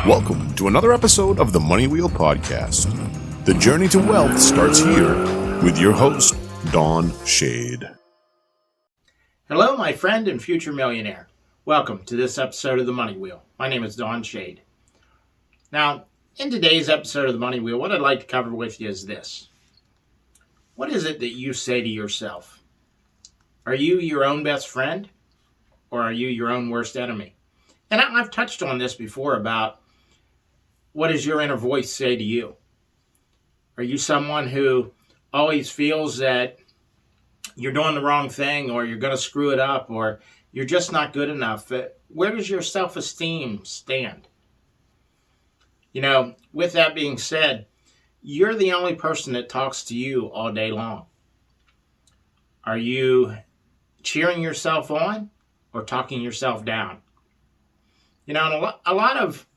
Welcome to another episode of the Money Wheel Podcast. The journey to wealth starts here with your host, Don Shade. Hello, my friend and future millionaire. Welcome to this episode of the Money Wheel. My name is Don Shade. Now, in today's episode of the Money Wheel, what I'd like to cover with you is this. What is it that you say to yourself? Are you your own best friend, or are you your own worst enemy? And I've touched on this before about what does your inner voice say to you? Are you someone who always feels that you're doing the wrong thing, or you're going to screw it up, or you're just not good enough? Where does your self-esteem stand? You know, with that being said, you're the only person that talks to you all day long. Are you cheering yourself on or talking yourself down? You know, and a lot of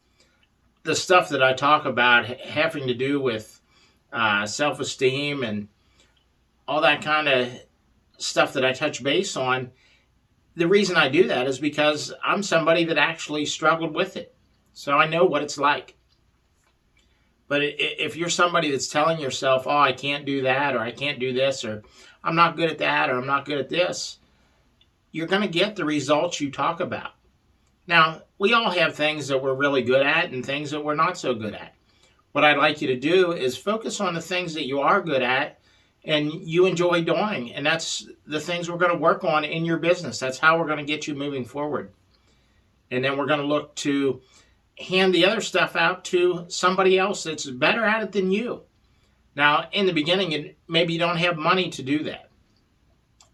the stuff that I talk about having to do with self-esteem and all that kind of stuff that I touch base on, the reason I do that is because I'm somebody that actually struggled with it. So I know what it's like. But if you're somebody that's telling yourself, oh, I can't do that, or I can't do this, or I'm not good at that, or I'm not good at this, you're going to get the results you talk about. Now, we all have things that we're really good at and things that we're not so good at. What I'd like you to do is focus on the things that you are good at and you enjoy doing. And that's the things we're going to work on in your business. That's how we're going to get you moving forward. And then we're going to look to hand the other stuff out to somebody else that's better at it than you. Now, in the beginning, maybe you don't have money to do that.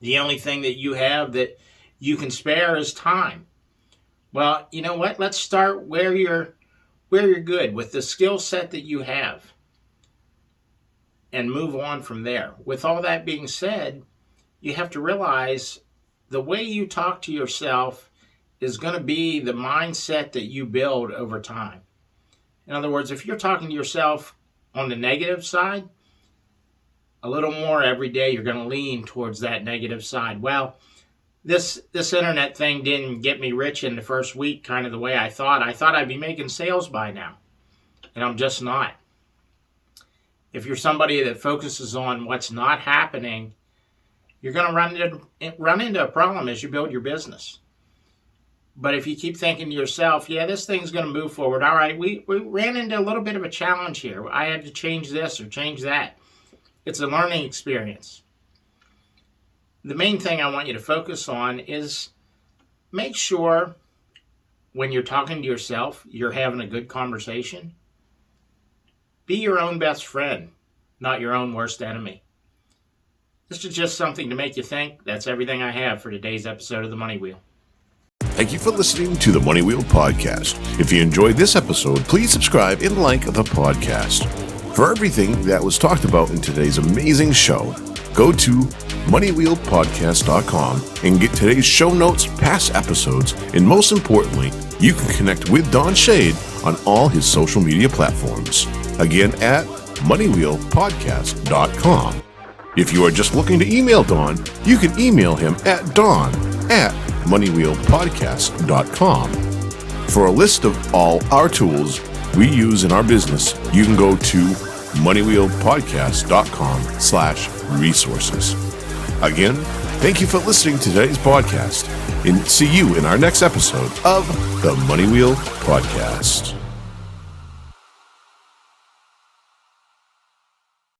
The only thing that you have that you can spare is time. Well, you know what? Let's start where you're good with the skill set that you have and move on from there. With all that being said, you have to realize the way you talk to yourself is going to be the mindset that you build over time. In other words, if you're talking to yourself on the negative side, a little more every day you're going to lean towards that negative side. Well, This internet thing didn't get me rich in the first week kind of the way I thought. I thought I'd be making sales by now, and I'm just not. If you're somebody that focuses on what's not happening, you're going to run into a problem as you build your business. But if you keep thinking to yourself, yeah, this thing's going to move forward. All right, we ran into a little bit of a challenge here. I had to change this or change that. It's a learning experience. The main thing I want you to focus on is make sure when you're talking to yourself, you're having a good conversation. Be your own best friend, not your own worst enemy. This is just something to make you think. That's everything I have for today's episode of The Money Wheel. Thank you for listening to the Money Wheel Podcast. If you enjoyed this episode, please subscribe and like the podcast. For everything that was talked about in today's amazing show, go to moneywheelpodcast.com and get today's show notes, past episodes, and most importantly, you can connect with Don Shade on all his social media platforms. Again, at moneywheelpodcast.com. If you are just looking to email Don, you can email him at don@moneywheelpodcast.com. For a list of all our tools we use in our business, you can go to moneywheelpodcast.com/resources. Again, thank you for listening to today's podcast, and see you in our next episode of the Money Wheel Podcast.